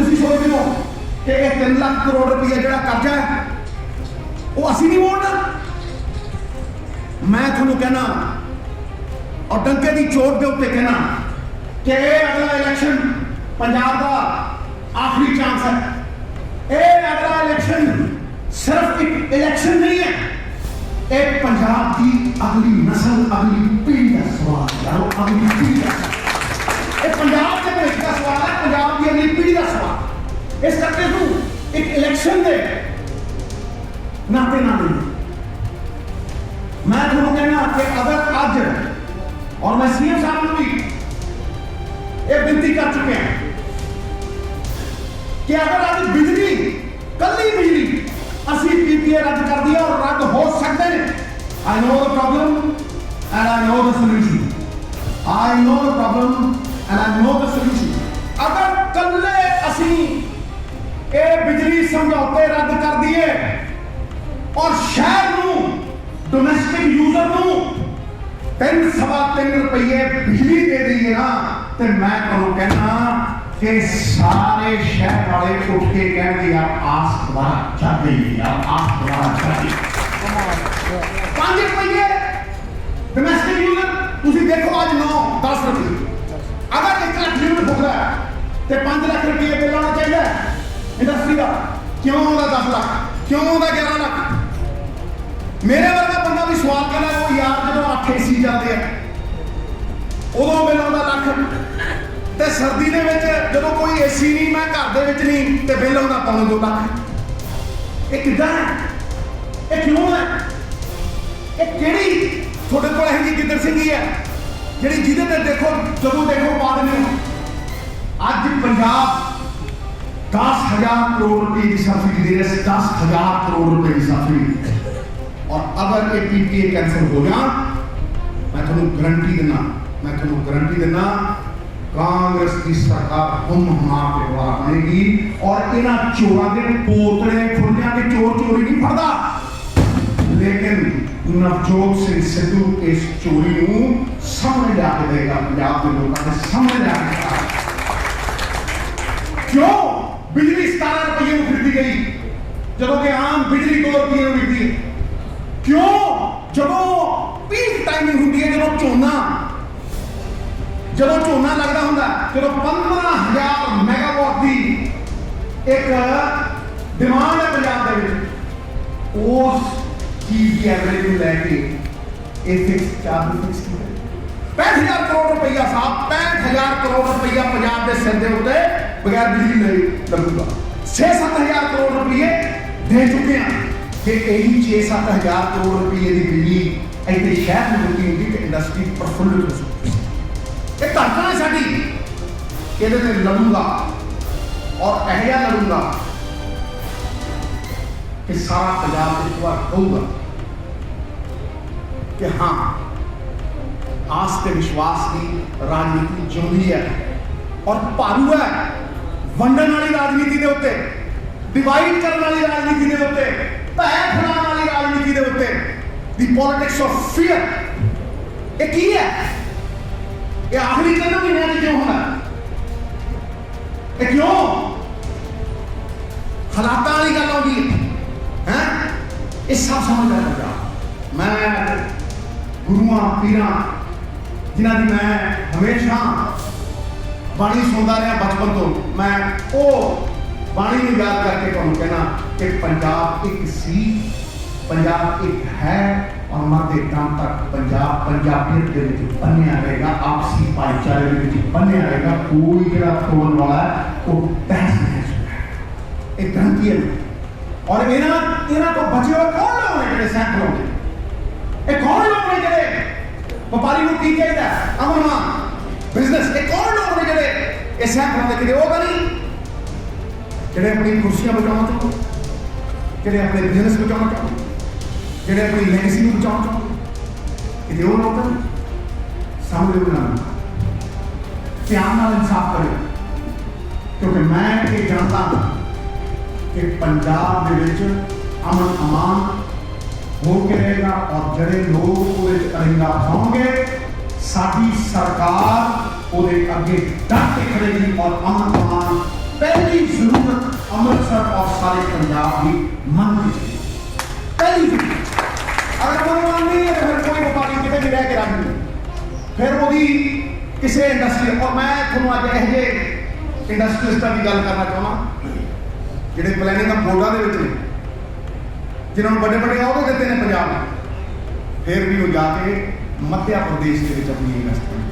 ਤੁਸੀਂ ਸੋਚਦੇ ਹੋ ਕਿ ਇਹ 3 ਲੱਖ ਕਰੋੜ ਰੁਪਏ ਜਿਹੜਾ ਕਰਜ਼ਾ ਹੈ ਉਹ ਅਸੀਂ ਨਹੀਂ ਮੋੜਨਾ। ਮੈਂ ਤੁਹਾਨੂੰ ਕਹਿਣਾ और डंके की चोट के उत्ते कहना कि अगला इलेक्शन पंजाब का आखिरी चांस है। ये अगला इलेक्शन सिर्फ एक इलेक्शन नहीं है, एक पंजाब की अगली नस्ल अगली पीढ़ी का सवाल है। अगली पीढ़ी का पंजाब के भविष्य का सवाल है, पंजाब की अगली पीढ़ी का सवाल। इस करके तू एक इलेक्शन दे नाते नाते मैं तुम्हें कहना कि अगर आज और मैं सीएम साहब को भी एक विनती कर चुके हैं कि अगर आज बिजली कल ही बिजली असली पीपीए रद्द कर दिया और रद्द हो सकते हैं। I know the problem and I know the solution. I know the problem and I know the solution. अगर कल असी ये बिजली समझौते रद्द कर दिए और शहर नूं डोमेस्टिक यूजर नूं 3-3.25 रुपये बिजली दे दीए ना, तो मैं तुहानू कहना कि सारे शहर वाले उठ के कहेंगे आप आस दोबारा चढ़ गई, आप आस दोबारा चढ़ गई। 5 रुपये डोमेस्टिक यूजर तुम देखो आज 9-10 रुपये। अगर 1 लाख यूनिट हो गया तो 5 लाख रुपये बिल आना चाहिए इंडस्ट्री का। क्यों आता 10 लाख, क्यों आता 11 लाख? मेरे वर्गा बंदा भी सवाल करना वो यार जो 8 AC चलते हैं उदों बिल आता लख, तो सर्दी के जो कोई AC नहीं मैं घर के नहीं तो बिल आता 2 लाख। ये किदा है, ये क्यों है? ये केड़ी थोड़े को यही गिद्दड़ सिंगी है जी जिदे देखो जो देखो पा देने। अज पंजाब 10,000 करोड़ रुपये की सब्सिडी दे रहे, 10,000 करोड़ रुपये की सब्सिडी। और अगर ये पीपीए कैंसिल हो गया मैं तुम्हें गारंटी देना, मैं तुम्हें गारंटी देना कांग्रेस की सरकार हम के द्वारा बनेगी। और इन्ह चोरों के पोतले खुलिया के चोर चोरी नहीं फड़ता, लेकिन नवजोत सिंह सिद्धू इस चोरी को सामने जाके देगा, पंजाब के लोगों के सामने जाके। क्यों बिजली 17 रुपये में खरीदी गई जब कि आम बिजली 2 रुपये में बिकती है? क्यों जो पीक टाइमिंग होंगी है जो झोना लगता होंगे जो 15,000 मेगावाट की एक डिमांड है पंजाब के उस चीज की एवरेज में लैके फिक्स चार्ज फिक्स किया 65,000 करोड़ रुपया साहब 65,000 करोड़ रुपया पंजाब के सिर के उत्ते बगैर बिजली नहीं लगूगा। 6-7,000 करोड़ रुपये दे चुके हैं कि यही 6-7,000 करोड़ रुपये की बिजली इतने शहर में मिलती होगी कि इंडस्ट्री प्रफुल्लित हो सकती है। एक धरना है साड़ी ये लड़ूंगा और ऐसा लड़ूंगा कि सारा पंजाब एक बार कहूँगा कि हाँ आस के विश्वास की राजनीति जिंदी है और भारू है वंडन वाली राजनीति के उत्ते, डिवाइड करने वाली राजनीति के उत्ते, पैर फैलाने वाली राजनीति के उत्ते, दी पॉलिटिक्स ऑफ फियर। ये की है? ये आखिरी 3 महीने क्यों होना? ये क्यों हालात वाली गल होगी है? ये सब समझ आएगा। मैं गुरुआ पीरा जिन्हों की मैं हमेशा बाणी सुनता रहा बचपन तो, मैं वो बाणी को याद करके तुम कहना कि पंजाब एक सी, पंजाब एक है और मरते दम तक पंजाब पंजाबियत के बनिया रहेगा, आपसी भाईचारे के बनिया रहेगा। कोई जो तोड़ने वाला है वो तहस नहस है, एक गारंटी है। और इन्हों को बचे हुए कौन लोग हैं जो सैकड़ों के, ये कौन लोग हैं जो व्यापारी को की चाहिए अमन बिजनेस, ये कौन लोग हैं जो ये सैकड़ों के लिए होगा नहीं जो अपनी कुर्सियां बचाना चाहते, जो अपने बिजनेस बचाना चाहते, जो अपनी लेगेसी को बचाना चाहते, कि वो लोग सामने बनाना प्यार नाल इंसाफ करें। क्योंकि मैं ये जानता हूं कि पंजाब के विच अमन अमान हो के रहेगा और जड़े लोग अरिंगा पाओगे साडी सरकार वो अगे डट के खड़ेगी और अमन अमान पहली जरूरत अमृतसर और सारे पंजाब की मन की पहली जरूरत। अगर मनोमान नहीं है तो फिर कोई व्यापारी कितने भी रह के रख नहीं, फिर वो भी किसी इंडस्ट्री। और मैं थोड़ा अज ये इंडस्ट्रीलिस्टां की गल करना चाहना जिहड़े प्लैनिंग बोर्डां दे विच ने, जिन्होंने बड़े बड़े अहुदे दिते ने पंजाब में, फिर भी वो जाके मध्य प्रदेश के विच अपनी इन्वेस्टमेंट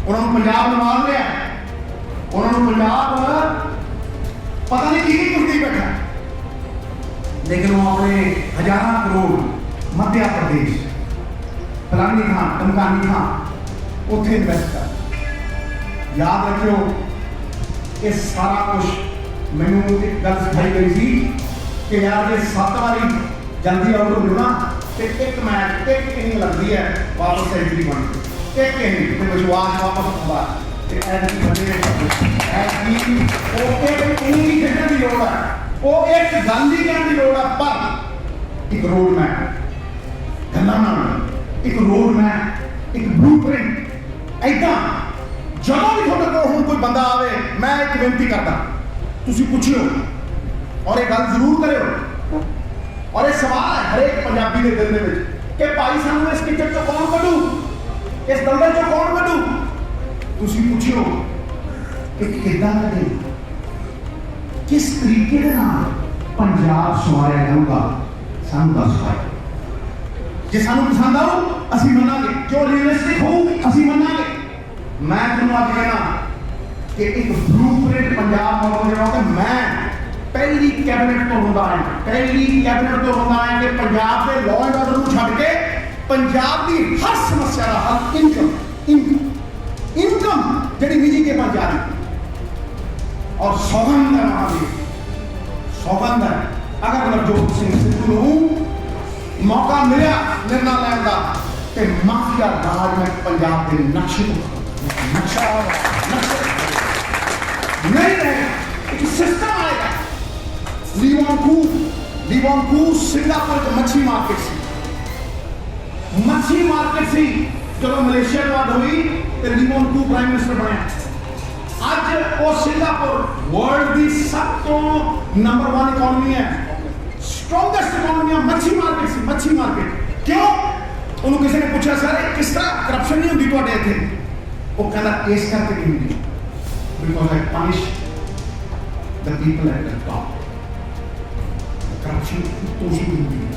उन्होंने पंजाब ने मार लिया, उन्होंने पंजाब पता नहीं की कुछ नहीं बैठा, लेकिन वो अपने हजारों करोड़ मध्य प्रदेश फलानी थां टमकानी थां उत्थे इन्वेस्ट कर। याद रखियो ये सारा कुछ मैनू एक गल सिखाई गई थी कि यार ये 7 बारी जल्दी आउट हो ना तो एक मैच एक इनिंग लगती है वापस सेंचुरी बन के एक इनिंग तो विश्वास वापस आता है। ऐसी बंदे ऐसी वो एक इनिंग ही खेलने की लोड़ है, वो एक गल ही कहने की लोड़ है, पर एक रोड मैप गल्लां नाल एक रोड मैप एक ब्लूप्रिंट ऐदा ਜਦੋਂ भी ਤੁਹਾਡੇ ਕੋਲ ਹੁਣ कोई बंदा आवे मैं एक बेनती करता तुसीं पुछियो और ये गल जरूर करियो और ये सवाल है हरेक पंजाबी के दिल दे विच कि भाई सानू इस किचन चों कौन कढू, इस दलदल चों कौन कढू। तुसीं पुछियो कि किदां कढे, किस तरीके दे नाल पंजाब सवारिया जाऊगा, सानू दस पाए। जे सानू पसंद आऊ असीं मनांगे, जो रियलिस्टिक हो असीं मनांगे। मैं तुहानू अज कहना कि एक ब्लूप्रिंट पंजाब मॉडल जेहड़ा कि मैं पहली कैबिनेट तो होंदा है, पहली कैबिनेट तो होंदा है कि पंजाब के लॉ एंड ऑर्डर को छड्ड के पंजाब की हर समस्या का हल इनकम जिहड़ी निजी के पास जा रही और सौगंध है महावीर सौगंध है अगर नवजोत सिंह सिद्धू नूं मौका मिलिया निर्णय लैण दा ते माफिया राज में पंजाब के नक्शे नक्शा नहीं रहेगा, एक सिस्टम आएगा। लीवॉनकू सिंगापुर के मच्छी मार्केट सी जो मलेशिया के बाद हुई तो लीवॉनकू प्राइम मिनिस्टर बनया। अज वो सिंगापुर वर्ल्ड की सब तो नंबर 1 इकोनॉमी है, स्ट्रॉन्गेस्ट इकोनॉमी है मच्छी मार्केट। क्यों? उन्होंने किसी ने पूछा सर किस तरह करप्शन नहीं होती तुहाडे इत्थे, वो कहता इस करके नहीं होती because I punish the people at the top. Corruption तो ही होती है।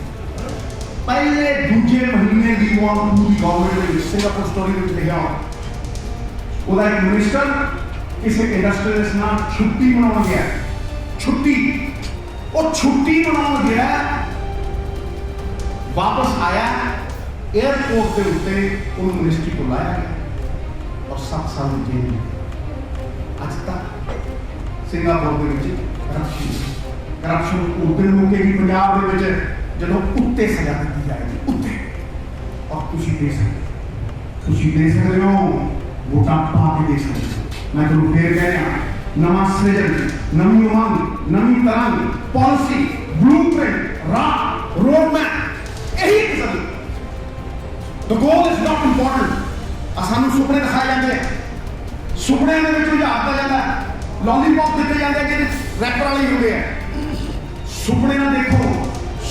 पहले दूजे महीने की गवर्नमेंट ने सिंगापुर स्टोरी में लिखा ਉਹਦਾ एक मिनिस्टर किसी इंडस्ट्रीलिस्ट नाल छुट्टी मनाउण गया, छुट्टी मनाउण गया, वापस आया एयरपोर्ट के उत्ते उन्होंने मिनिस्ट्री को लाया गया और 7 साल जेल में। अज तक सिंगापुर के करप्शन उधर मुकेगी पंजाब के जो उत्ते सजा दी जाएगी उत्ते। और तुसीं दे सकते हो वोटां पा के दे सकते हो। मैं तुहानूं फिर कह रहा नवां सृजन नवीं उमंग नवीं तरंग पॉलिसी ब्लूप्रिंट राह रोड मैप यही किस्म the goal is not important. सानू सुपने दिखाए जाते हैं, सुपने के आता जाता है, लॉलीपॉप दिते जाते हैं कि रैपर वाले होंगे हैं। सुपने ना देखो,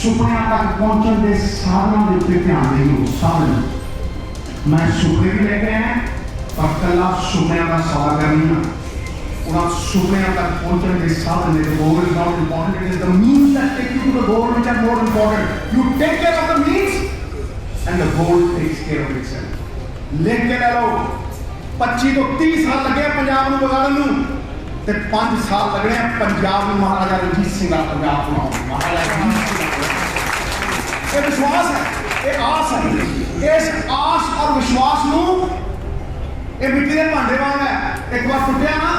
सुपने तक पहुंचने के साधनों के उत्ते ध्यान देओ। साधन मैं सुपने भी लेके आया पर कला सुपने का सवाल करनी है उन्हें सुपने तक पहुंचने के साधन the goal is not important, it is the means that take you to the goal which are more important. You take care of the means and the goal takes care of itself. लिख के ले लो 25 तो 30 साल लगे पंजाब में बिगाड़न ते 5 साल लगने पंजाब में महाराजा रणजीत सिंह का पंजाब बनाओ। महाराजा ये विश्वास है, ये आस है। इस आस और विश्वास नूं ये मिट्टी के भांडे वांग है, एक बार टुटिया ना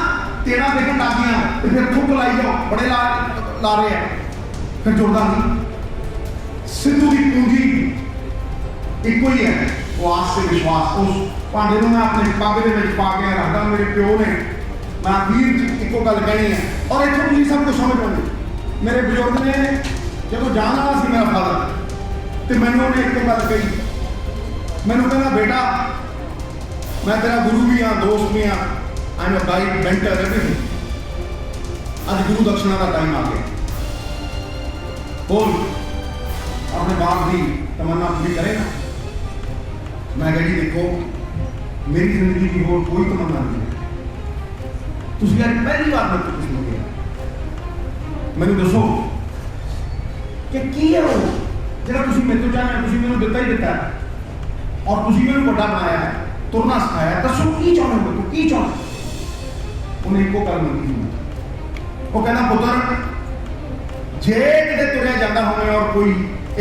तेरा देखन लग गया तो फिर थुक लाई जाओ, बड़े ला रहे हैं फिर जुड़ता नहीं। सिद्धू की पूंजी एक ही है, वो आस से विश्वास। उस भांडे में मैं अपने पग के पा के रखता, मेरे प्यो ने मैं वीर एको गल कहनी है और इतों तुम सब कुछ समझ पाओगे। मेरे बजुर्ग ने जो जान वाला सी मेरा फादर तो मैंने उन्हें एक गल कही, मैंने कहना बेटा मैं तेरा गुरु भी हाँ दोस्त भी हाँ, I am a guide mentor everything, ਅੱਜ ਗੁਰੂ ਦਕਸ਼ਨਾ ਦਾ ਟਾਈਮ ਆ ਗਿਆ। बोल अपने बाप की तमन्ना पूरी करेगा। मैं कह जी देखो मेरी जिंदगी की होर कोई तमन्ना नहीं है। तुसी आज पहली बार मेरे को कुछ मिले, मैंने दसो कि की है वो जो तुसी मेरे तो चाहते तुसी मैंने दिता ही दिता है और तुसी मैंने बड़ा बनाया है, तुरना सिखाया है। दसो की चाहते हो, तू की चाहते? उन्हें एको गल मंगी, वो कहना पुत्र जे किते तुरिया जाता होवे और कोई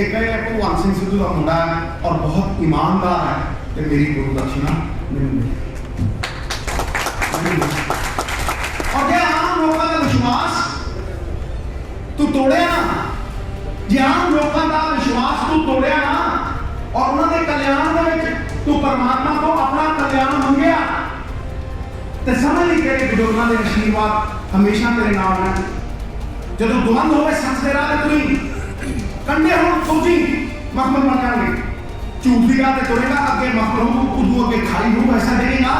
एक भगवान सिंह सिद्धू का मुंडा है और बहुत ईमानदार है तो मेरी गुरु दक्षिणा नहीं मिली। और जे आम लोगों का विश्वास तू तोड़िया ना, जे आम लोगों का विश्वास तू तोड़िया ना और उन्होंने कल्याण के तू परमात्मा को अपना कल्याण मंगया तो समझ ली तेरे बुजुर्गों के आशीर्वाद हमेशा तेरे नाल है। जब द्वंद हो सच के राह तुरी कंडे हो सोची मखमल बन जाएंगे, झूठ की राह तुरेगा अगे मखमल हो उदू अगे खाई हो, ऐसा देखेगा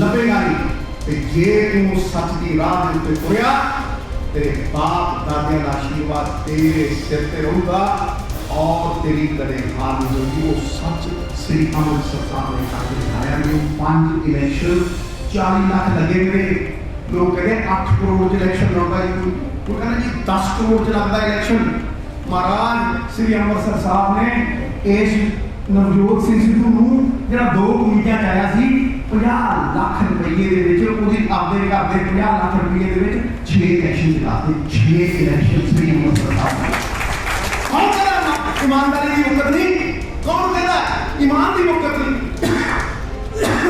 लभेगा नहीं। जे तू सच की राह के उत्ते तुरिया तेरे बाप दादे का आशीर्वाद तेरे सिर ते रहूगा और तेरी कदे हार नहीं होगी। वो सच श्री अमृतसर साहब ने करके दिखाया। जो 5 इलेक्शन 40 लाख लगे मेरे लोग कहते 8 करोड़ इलेक्शन लड़ता है, वो कहना जी 10 करोड़ च लगता इलेक्शन। महाराज श्री अमृतसर साहब ने इस नवजोत सिंह सिद्धू नूं जिहड़ा 2 कुंडियां चाया सी 50 लाख रुपये दे विच ओहदी आपदे घर दे 50 लाख रुपये दे विच 6 इलेक्शन जिताते। 6 इलेक्शन श्री अमृतसर साहब। कौन कहता ईमानदारी की मुकत नहीं? कौन कहता ईमान की मुकत नहीं?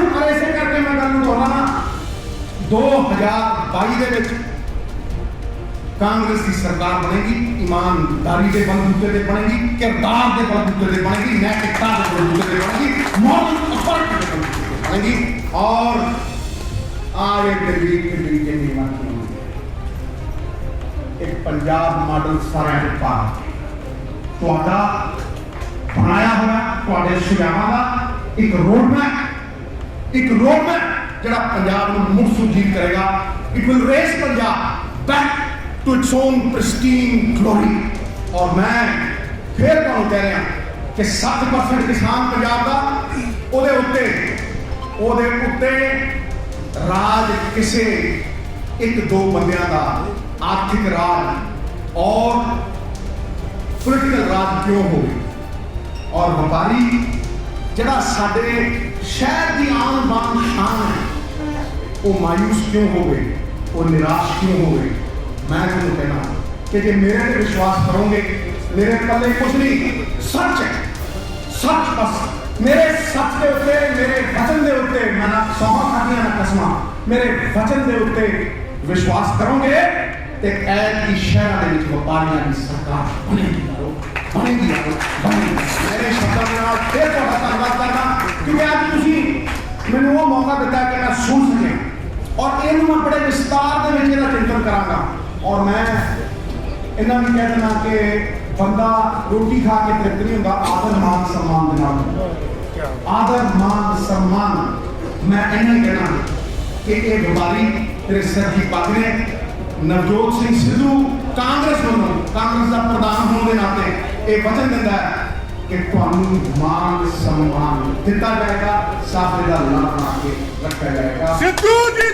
और ऐसे करके मैं गल दोहराना 2022 दे विच कांग्रेस की सरकार बनेगी, ईमानदारी के बलबूते पे बनेगी, किरदार के बलबूते पे बनेगी, नैतिकता के बलबूते पे बनेगी, मॉरल अथॉरिटी के बलबूते पे बनेगी और आगे गरीब के निर्माण होंगे। एक पंजाब मॉडल सारे के पास तुहाडा बनाया हुआ तुहाडे सुझावां दा एक रोड मैप जड़ा पंजाब को मुड़ सुजीत करेगा। It will raise Punjab back to its own pristine glory. और मैं फिर तुहानूं कह रहा कि 7% किसान पंजाब का ओदे उत्ते राज किसे 1-2 बंदियां का आर्थिक राज और पॉलिटिकल राज क्यों हो गई। और व्यापारी जड़ा साडे शहर की आन बान शान है वो मायूस क्यों हो गए, वो निराश क्यों हो गए। मैं तुम कहना कि जे मेरे पे विश्वास करोगे मेरे पल्ले कुछ नहीं, सच है, सच बस मेरे सच के उत्ते मेरे वचन के उत्ते मैं ना सौंहा खादियां ना कसमां मेरे वचन के उत्ते विश्वास करोगे तो ऐन की शहर के विच व्यापारियों की सरकार बनेगी बनेगी बनेगी। मेरे शब्दों के नाल फिर तुहाडा धन्नवाद करना क्योंकि आज तुसीं मैनूं वो मौका दिता कि मैं सुन सकिया और इहनूं मैं बड़े विस्तार दे विच इहदा चिंतन करांगा। और मैं इन्ना भी कह देना कि बंदा रोटी खा के तृप्त नहीं होता, आदर मान सम्मान दे नाल आदर मान सम्मान। मैं इन्ना ही कहना कि ये व्यापारी तेरे सिर की पग ने नवजोत सिंह सिद्धू कांग्रेस वालों कांग्रेस का प्रधान होने के नाते एक वचन दिता है कि तुहानूं मान सम्मान दिता जाएगा, साफे दा लाभ बना के रखा जाएगा। सिद्धू जी